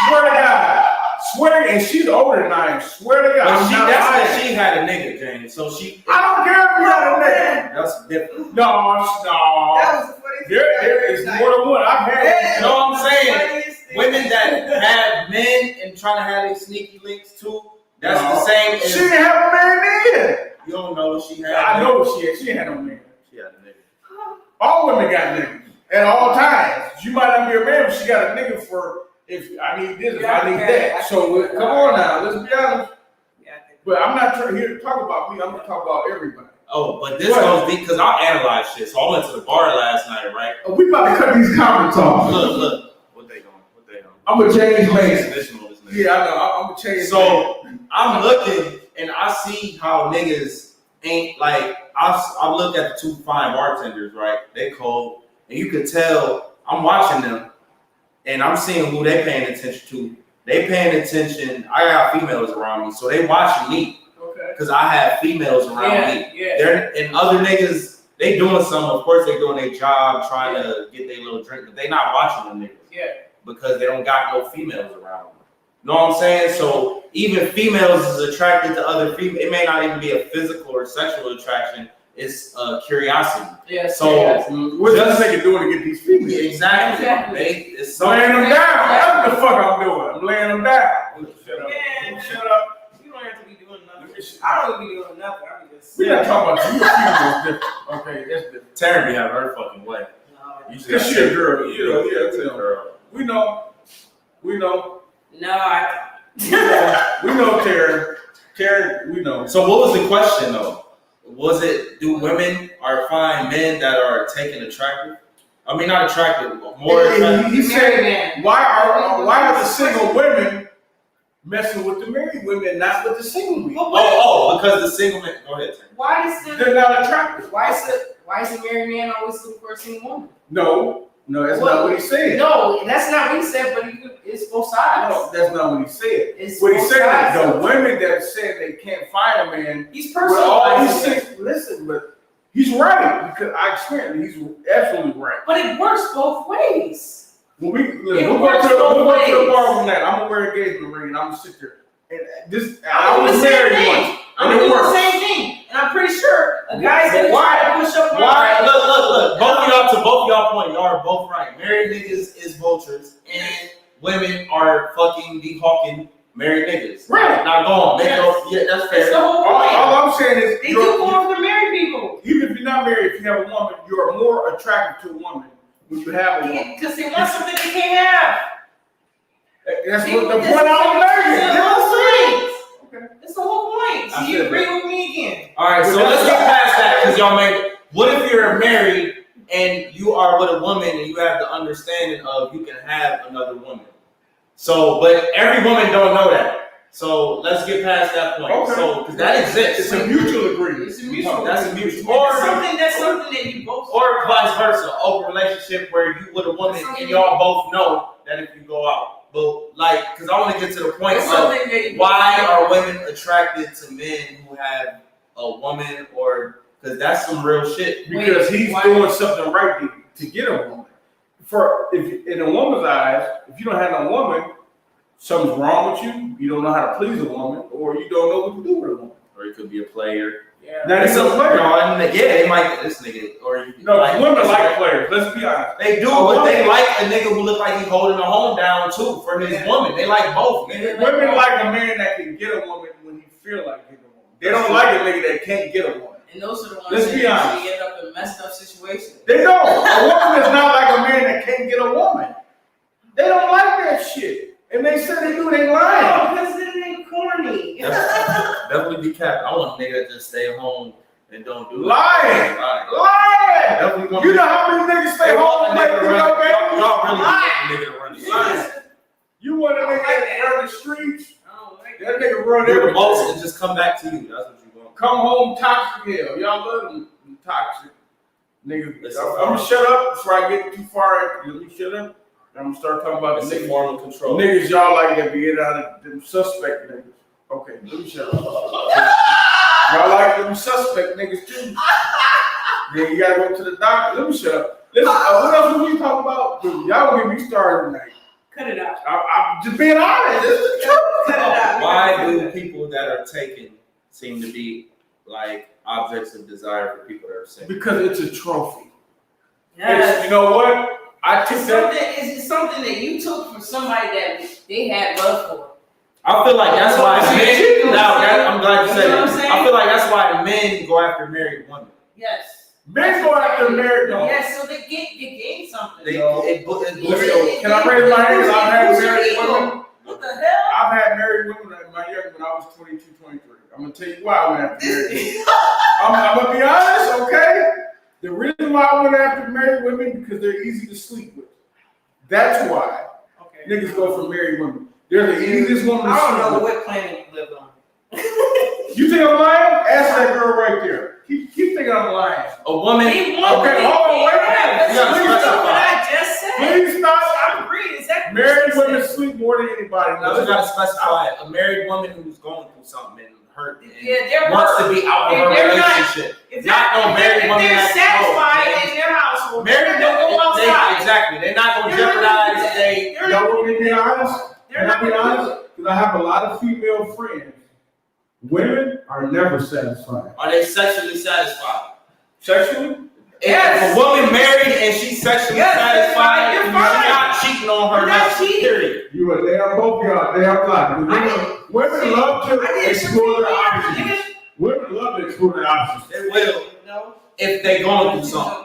Swear to God. Swear, and she's older than I am. Swear to God. But I'm not that's lying. when she had a nigga, James. So she. I don't care if you got a nigga. That's different. No. That was the funniest There is more than one. I've had. You know what I'm saying? Funniest thing. Women that have men and trying to have these sneaky links too. That's No. the same. She As, didn't have a man either. you don't know what she had. I know what she had. She ain't had no man. She had a nigga. All women got niggas at all times. You might not be a man, but she got a nigga for if I need this, if I need that. So come on now, let's be honest. Yeah, I think- But I'm not here to talk about me. I'm gonna talk about everybody. Oh, but this What? goes deep because I analyze shit. So I went to the bar last night, right? We about to cut these comments off. Look. What they doing? I'm a James Mason. Traditional, this nigga. Yeah, I know. I'm a change. So I'm looking and I see how niggas ain't like. I looked at the two fine bartenders, right? They cold. and you could tell I'm watching them, and I'm seeing who they paying attention to. They paying attention. I got females around me, so they watching me Okay. because I have females around me. Yeah. They're and other niggas, they doing something. Of course, they doing their job, trying to get their little drink, but they not watching them niggas. Yeah. Because they don't got no females around them. Know what I'm saying? So even females is attracted to other females. It may not even be a physical or sexual attraction. It's curiosity. Yeah. So What's this nigga doing to get these females? Exactly. It's Laying them down. That's what the fuck I'm doing. I'm laying them down. Shut up. Yeah. Shut up. You don't have to be doing nothing. I don't be doing nothing. I be just. We're not talking about you. Females different. Okay, that's different. Terry be having her fucking way. No. You just Cause gotta she a say- girl. You know, yeah, She's a tell her. girl. We know. We know. No, I. We know Terry. Terry, we know. So what was the question though? Was it do women are find men that are taken attractive? I mean not attractive, but more attractive. He Married said, man. why are the single women messing with the married women, not with the single women? Oh, because the single men. Go ahead, Terry. Why is the They're not attractive. why is the married man always looking for a single woman? No, that's not what he said. No, that's not what he said. But it's both sides. No, that's not what he said. It's What he both said sides. is the women that said they can't find a man. He's Well, all he's personalizing it. saying, listen, but he's right because I experienced it. He's absolutely right. But it works both ways. When we'll It go works to the both ways. bar on that. I'm gonna wear a engagement ring and I'm gonna sit there. And this, I I'm was doing the same married thing. once. I'm and it doing the worked. same thing, and I'm pretty sure a guy's But gonna why- try to push up on Why? my Look. Both of y'all point. Y'all are both right. Married niggas is vultures, and women are fucking be hawking married niggas. Right. Now go on. Yes. Yeah, that's That's fair. the whole All point. I'm saying is, They do go after married people even if you're not married, if you have a woman, you're more attracted to a woman when you have a woman. because they want something they can't have. That's They- what the that's- point I'm making. that's You know the what whole I'm saying? point. Okay. That's the whole point. So I you said agree that. with me again? All right, so But let's that's- get past that because y'all made. What if you're married and you are with a woman and you have the understanding of you can have another woman? So, but every woman don't know that. So let's get past that point. Okay. So, because that exists, It's a mutual agreement. It's a mutual. That's a mutual. That's something that you both. Or vice versa, open relationship where you with a woman and y'all both know that if you go out. But like, because I want to get to the point It's of something that you why both- are women attracted to men who have a woman, or because that's some real shit. Because he's why- doing something right to get a woman. For if in a woman's eyes, if you don't have no woman, something's wrong with you. You don't know how to please a woman, or you don't know what to do with a woman. Or it could be a player. Yeah. Now It's he's a player. they might this nigga, or you No, women like players. Let's be honest. they do, but they like a nigga who look like he holding a home down too for his woman. They like both, nigga. Women like a man that can get a woman when he feel like getting a woman. They don't like a nigga that can't get a woman. And those are the ones Let's that be honest. usually end up in messed up situations. They don't. A woman is not like a man that can't get a woman. They don't like that shit. And they say they do, they lying. because it ain't corny. Definitely be capped. I want a nigga to just stay home and don't do Lying. Lying. Lying. Definitely want You know how many niggas stay home and play with your baby? Y'all really want a nigga to run the Lying. streets. You want a nigga that run the streets? I don't like That nigga run Do the everything. most and just come back to you. That's what you want. Come home toxic hell. Y'all love them toxic niggas. Listen, I'm gonna shut up before I get too far. Let me shut up. I'm gonna start talking about It's the a form of control. niggas y'all like that be getting out of them suspect niggas. Okay, let me shut up. Y'all like them suspect niggas too. Then you gotta go to the doctor. Let me shut up. Listen, what else we talking about? Dude, y'all gonna get me started tonight. Cut it out. I'm just being honest. This is the truth. Cut it out. Why do people that are taken seem to be like objects of desire for people that are single? Because it's a trophy. Yes. You know what? I took that. It's something that you took from somebody that they had love for. I feel like that's why men. I'm glad you said You know what I'm that. saying? I feel like that's why the men go after married women. Yes. Men go after married women. Yes, so they gain something. They, No. it Can I raise my hand? I've had married women. What the hell? I've had married women in my young when I was 22, 23. I'm gonna tell you why I went after married women. I'm gonna be honest, okay? The reason why I went after married women because they're easy to sleep with. That's why Okay. niggas go for married women. They're the easiest woman to I don't sleep know with. what planet you live on. You think I'm lying? Ask that girl right there. Keep thinking I'm lying. a woman. They want Okay, what hold on, they wait a have. minute. That's You gotta supporting anybody. Now you gotta specify it. A married woman who's going through something and hurt and they're wants hurt. to be out of If her they're not- relationship. If Not no married woman they're that's satisfied broke. in their household, Married they'll go outside. exactly. They're not gonna They're not- jeopardize they. they're Y'all not- want me to be honest? They're Can I not be gonna do honest? Because I have a lot of female friends. Women are never satisfied. Are they sexually satisfied? Sexually? Yes. If a woman married and she's sexually Yes, that's satisfied, fine. You're she's fine. not cheating on her You're not husband. cheating. Period. You are damn both y'all damn lying. Women love to explore their options. Women love to explore their options. They will No. if they going through something.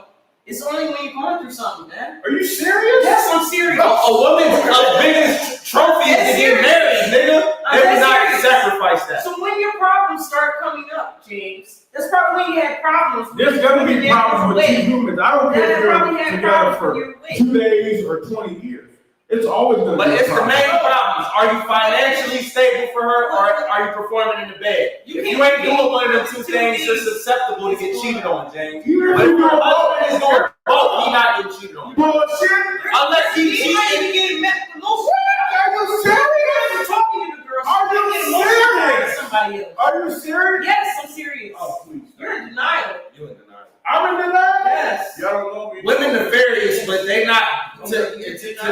It's only when you're going through something, man. Are you serious? Yes, I'm serious. A woman's biggest trophy is to get married, nigga. They would not serious. sacrifice that. So when your problems start coming up, James, that's probably when you had problems. There's gonna be problems with two humans. I don't care Then if you're probably had together problems for with your weight. 2 days or 20 years. It's always gonna But be a it's the problem. main problems. Are you financially stable for her, or are you performing in the bed? You If can't you ain't be doing one of them two two things, you're things. susceptible to get cheated on, James. Even But if if you your do husband is doing both, both, he not getting cheated on. bullshit. Unless he You might cheating. be getting met with no Are you serious? You're talking to the girl. Are you You're getting emotional serious? with somebody else. Are you serious? Yes, I'm serious. Oh, please. You're in denial. You in denial. I'm in denial. Yes. Y'all don't know me. Women nefarious, but they not to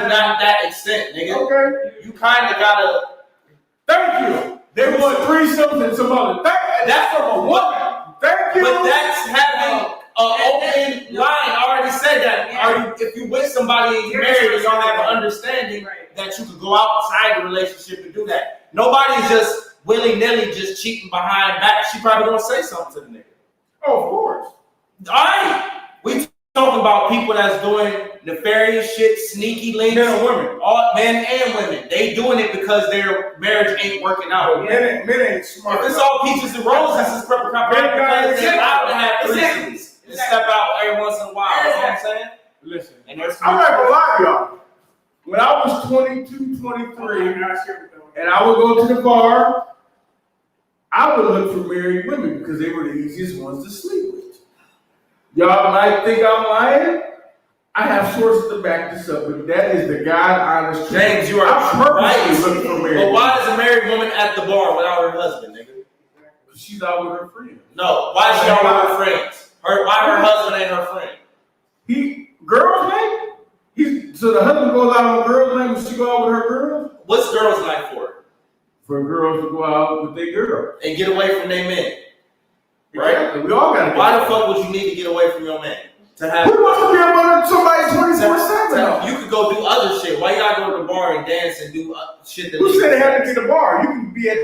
not that extent, nigga. Okay. You kind of gotta. Thank you. They want threesomes and some other. That's from a woman. Thank you. But that's having an open line. I already said that. If you with somebody and you're married, and y'all have an understanding that you could go outside the relationship and do that. Nobody's just willy-nilly just cheating behind back. She probably gonna say something to the nigga. Oh, of course. All right. We talking about people that's doing nefarious shit, sneaky links. Men and women. All men and women. They doing it because their marriage ain't working out. Men ain't smart. If it's all peaches and roses, it's proper because they're allowed to have threesomes and step out every once in a while. You know what I'm saying? Listen, And there's I'm not gonna lie to y'all. When I was 22, 23, and I would go to the bar, I would look for married women because they were the easiest ones to sleep with. Y'all might think I'm lying. I have sources to back this up, but that is the God honest truth. James, you are I purposely look right. for married But why women. is a married woman at the bar without her husband, nigga? She's out with her friends. No. Why is she out with her friends? Why her husband ain't her friend? Girls night? So the husband goes out on girls night when she go out with her girls? What's girls' night for? For girls to go out with their girls. And get away from their men. Right? Exactly. We all gotta Why the fuck would you need to get away from your man? To have Who wants to be up with somebody 24/7? you could go do other shit. Why you gotta go to the bar and dance and do shit that Who said it had to be the bar? You can be at.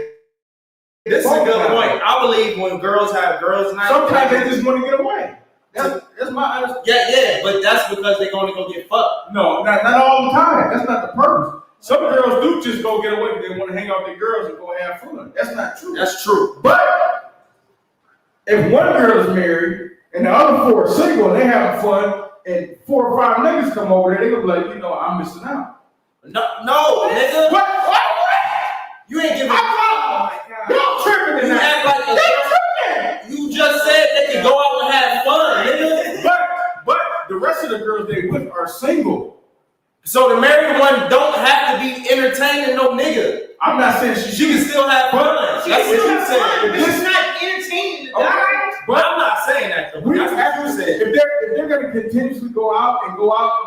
This is a good point. I believe when girls have girls' night, Sometimes they just want to get away. That's my understanding. yeah, but that's because they're going to go get fucked. No, not all the time. That's not the purpose. Some girls do just go get away because they want to hang out with their girls and go have fun. That's not true. That's true. But if one girl is married and the other 4 are single and they having fun, and 4 or 5 niggas come over there, they gonna be like, I'm missing out. No, nigga. What? You ain't giving. Oh my God. Y'all tripping in You that. act like you just said they could go out and have fun, nigga. But the rest of the girls they with are single. So the married one don't have to be entertaining no nigga. I'm not saying She can still have fun. That's what you said. It's not entertaining the guy. But I'm not saying that though. We That's have what to you say said. if they're gonna continuously go out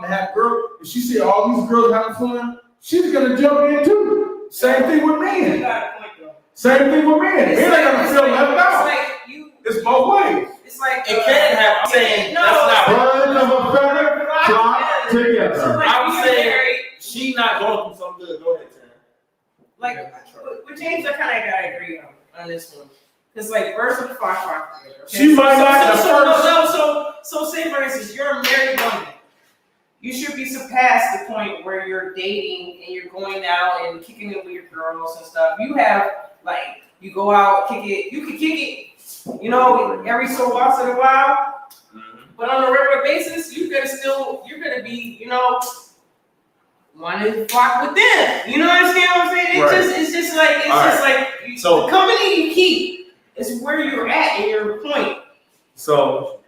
and have girls, if she see all these girls having fun, she's gonna jump in too. Same thing with You men. got a point though. Same thing with men. Men are gonna feel left out. It's both ways. It's like It can happen. I'm saying No. that's not. Birds of a feather flock So together. like I'm you saying- married, She not going through something good. Go ahead, Taryn. like with James, I kind of gotta agree on this one. Cause like birds of the flock together. Okay? She might not at So say for instance, you're a married woman. You should be past the point where you're dating and you're going out and kicking it with your girls and stuff. You have like you go out, kick it. You can kick it, every so once in a while. But on a regular basis, you're gonna be, want to flock with them. You know what I'm saying? It's just like So- the company you keep is where you're at in your point. So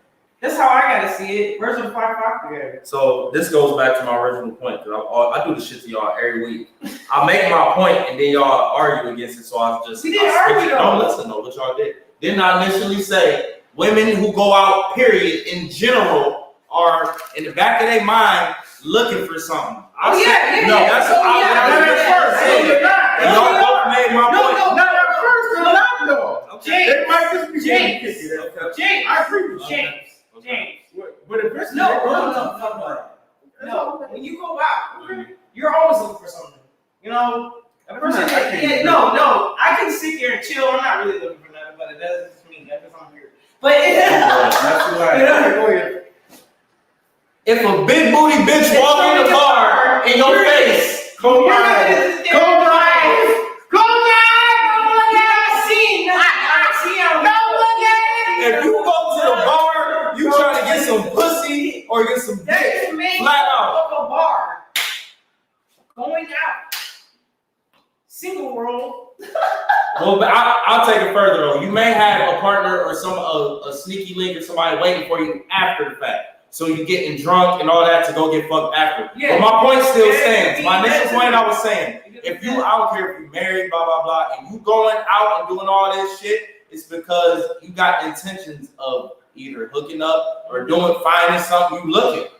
That's how I gotta see it. Birds of a flock together. So this goes back to my original point because I do this shit to y'all every week. I make my point and then y'all argue against it. So I just We didn't argue though. Don't listen though, what y'all did. Didn't I initially say women who go out, period, in general, are in the back of their mind looking for something? Oh yeah. No, that's Oh, what yeah. I was first. saying. No, you're not. Y'all both made my point. Not at first, they're not though. Okay. It might just be James. James. I agree with you. James. But if it's No. When you go out, you're always looking for something. You know, a person. No. I can sit here and chill. I'm not really looking for nothing, but it does for me. That's because I'm weird. But That's right. Go ahead. If a big booty bitch walk in the bar in your face, Go back. if you go to the bar, you trying to get some pussy or get some dick, flat out. A bar. Going out. Single world. Well, but I'll take it further though. You may have a partner or a sneaky link or somebody waiting for you after the fact. So you getting drunk and all that to go get fucked after. Yeah. But my point still stands. My Yeah. initial point I was saying, if you, I don't care if you married, blah, blah, blah, and you going out and doing all this shit, it's because you got intentions of either hooking up or finding something you looking.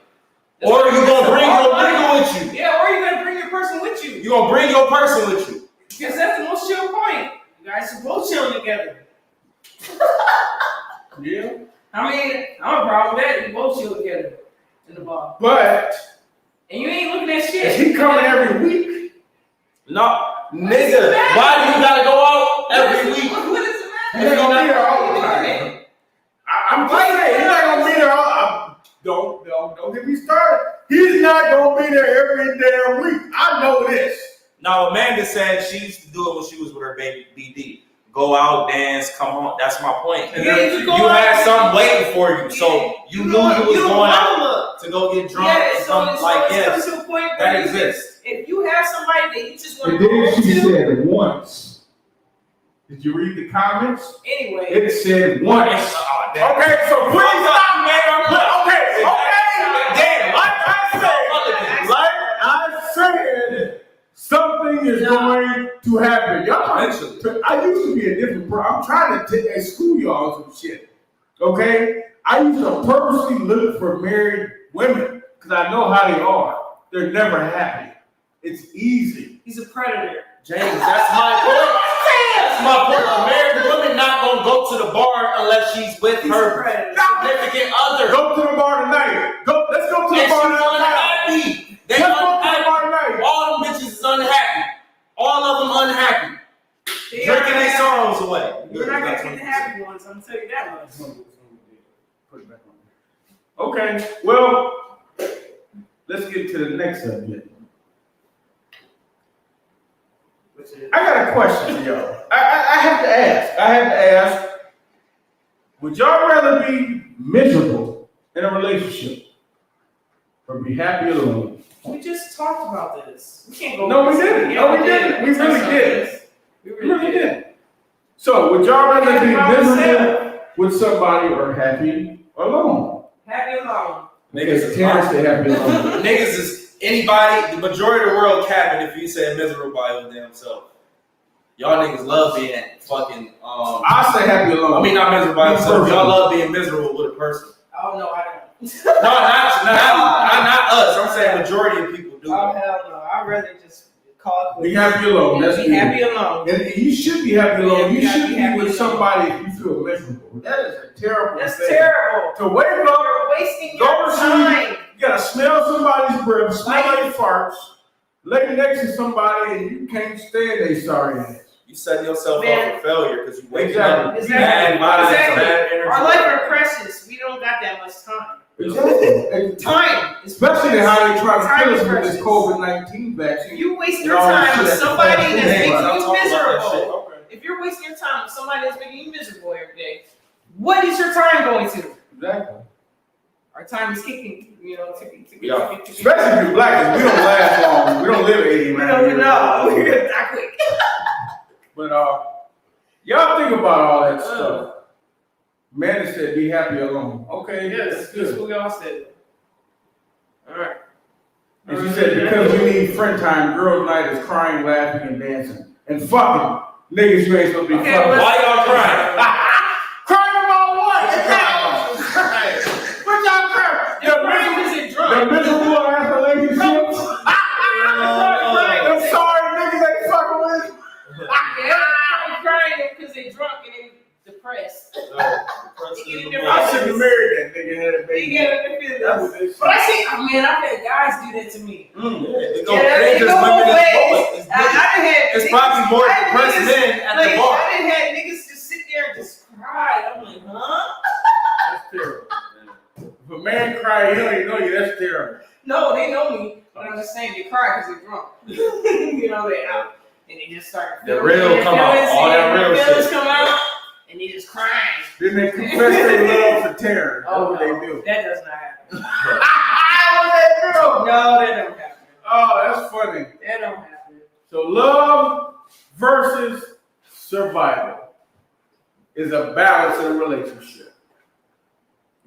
Or you gonna bring your nigga with you. Yeah, or you're gonna bring your person with you. You gonna bring your person with you. Because that's the most chill point. You guys are both chilling together. Yeah. I mean, I'm a problem with that. You both chill together in the bar. But And you ain't looking at shit. is he coming every week? No, nigga, why do you gotta go out every week? What does it He's matter? not gonna be there all the time. I'm just saying, he's not gonna be there all. Don't get me started. He's not gonna be there every damn week. I know this. Now, Amanda said she used to do it when she was with her baby BD. Go out, dance, come on. That's my point. Yeah, You had something waiting for you, so you knew you was going out to go get drunk Yeah, or something so like it comes yes. to a point That where exists. if you have somebody that you just want And to go then she to, said once. Did you read the comments? anyway. It said once. Oh, damn. Okay, so please stop, man. Okay. Damn, Like I said, something is going to happen. Y'all, Eventually. I used to be a different person. I'm trying to school y'all some shit. Okay? I used to purposely look for married women because I know how they are. They're never happy. It's easy. He's a predator. James, that's my point. That's my point. A married woman not gonna go to the bar unless she's with He's a her predator. significant other. Go to the bar tonight. Let's go to the And bar she's tonight. unhappy. They Let's go to the unhappy. bar tonight. All them bitches is unhappy. All of them unhappy. Drinking their sorrows away. You're not gonna get the happy ones. I'm gonna tell you that much. Okay, well, let's get to the next subject. I got a question for y'all. I have to ask. Would y'all rather be miserable in a relationship or be happy alone? We just talked about this. We can't go. No, we over this. didn't. Yeah, No, we didn't. We really That's didn't. We We really really did. did. So, would y'all rather be Happy by miserable with somebody or happy alone? Happy alone. Niggas is Terrence say happy alone. Niggas is anybody, the majority of the world capping if you say miserable by your damn self. Y'all niggas love being fucking I say happy alone. I mean not miserable by Me yourself. personally. Y'all love being miserable with a person. Oh no, I don't. No, not us. I'm saying majority of people do. Oh hell no. I'd rather just call it Be quits. happy alone. That's Be good. happy alone. And you should be happy alone. Yeah, You you gotta should be be happy with alone. somebody if you feel miserable. That is a terrible That's thing. terrible. To wake up, You're wasting Go your to time. you gotta smell somebody's breath, smell their farts, lay next to somebody, and you can't stand their sorry ass. You setting yourself Man. up for failure because you waking Exactly. up Exactly. mad vibes, Exactly. bad energy. Our life are precious. We don't got that much time. Exactly. Time. is Especially how they try Time to kill is us with this precious. COVID-19 vaccine. You waste And your all that time with shit. somebody that's Yeah, making I'm you talking about that miserable. Okay. If you're wasting your time with somebody that's making you miserable every day, what is your time going to? Exactly. Our time is kicking, ticking. Yeah. Especially if you're black, 'cause we don't last long. We don't live 80 We man. don't know. We're gonna die quick. But y'all think about all that stuff. Manny said, "Be happy alone." Okay, Yes, that's that's good. what y'all said. All right. And she said, "Because we need friend time, girls' night is crying, laughing, and dancing, and fucking niggas you ain't supposed to be Okay, fucking." Why y'all crying? Crying about what? What y'all crying? The You're crying because you're The drunk. miserable ass relationships. I'm sorry, niggas ain't fucking with. I'm crying because they're drunk and they depressed. I should have married that nigga and had a They baby. get in the That's feelings. what they But I see, oh man, I've had guys do that to me. It Yeah, go it just go women both as ways. boys. I done had It's niggas- probably more I had depressed niggas- men at like, the bar. I done had niggas just sit there and just cry. I'm like, huh? That's terrible. If a man cry, he don't even know you. That's terrible. No, they know me, but I'm just saying they cry because they're drunk. You know, they out and they just start. The real come out, all that real feelings shit. come out, and they just crying. Then they confess their love for terror. That's Oh, what no, they do. that does not happen. What that do? No, that don't happen. Oh, that's funny. That don't happen. So love versus survival is a balance in a relationship.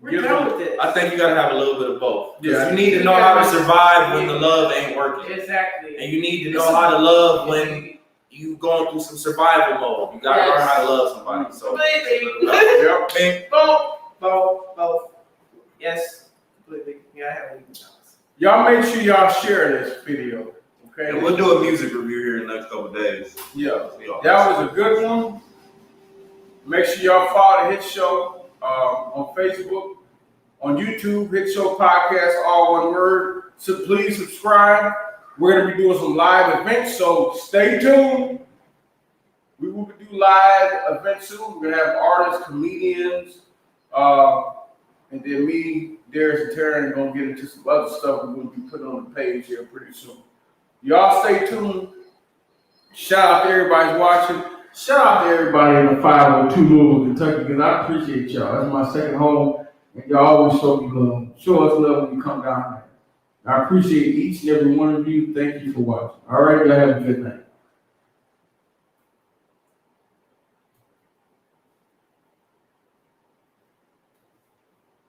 We're done with this. I think you gotta have a little bit of both. Yeah. You need to know how to survive when the love ain't working. Exactly. And you need to know how to love when you going through some survival mode. You gotta learn how to love somebody. So Completely. Yep. Both. Yes, completely. Yeah, I have a balance. Y'all make sure y'all share this video. Okay? and we'll do a music review here in the next couple of days. Yeah. That was a good one. Make sure y'all follow the Hit Show on Facebook, on YouTube, Hit Show Podcast, all one word. So please subscribe. We're going to be doing some live events, so stay tuned. We will do live events soon. We're going to have artists, comedians, and then me, Darius, and Taryn are going to get into some other stuff we're going to be putting on the page here pretty soon. Y'all stay tuned. Shout out to everybody watching. Shout out to everybody in the 502 Louisville, Kentucky, because I appreciate y'all. That's my second home, and y'all always show me love. Show us love when you come down there. I appreciate each and every one of you. Thank you for watching. All right, y'all have a good night.